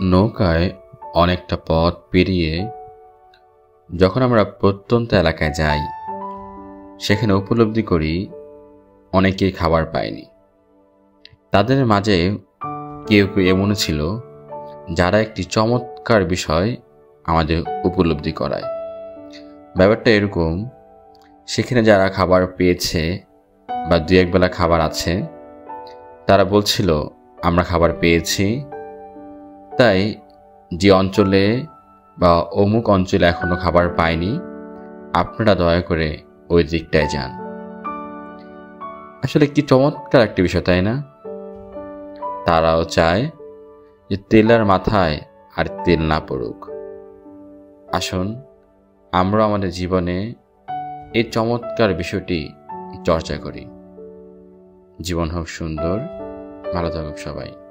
নৌকায় অনেকটা পথ পেরিয়ে যখন আমরা প্রত্যন্ত এলাকায় যাই, সেখানে উপলব্ধি করি অনেকেই খাবার পায়নি। তাদের মাঝে কেউ কেউ এমনও ছিল যারা একটি চমৎকার বিষয় আমাদের উপলব্ধি করায়। ব্যাপারটা এরকম, সেখানে যারা খাবার পেয়েছে বা দু একবেলা খাবার আছে, তারা বলছিল আমরা খাবার পেয়েছি, তাই যে অঞ্চলে বা অমুক অঞ্চলে এখনো খাবার পায়নি, আপনারা দয়া করে ওই দিকটায় যান। আসলে কি চমৎকার একটি বিষয়, তাই না? তারাও চায় যে তেলের মাথায় আর তেল না পড়ুক। আসুন আমরা আমাদের জীবনে এই চমৎকার বিষয়টি চর্চা করি। জীবন হোক সুন্দর, ভালো থাকুক সবাই।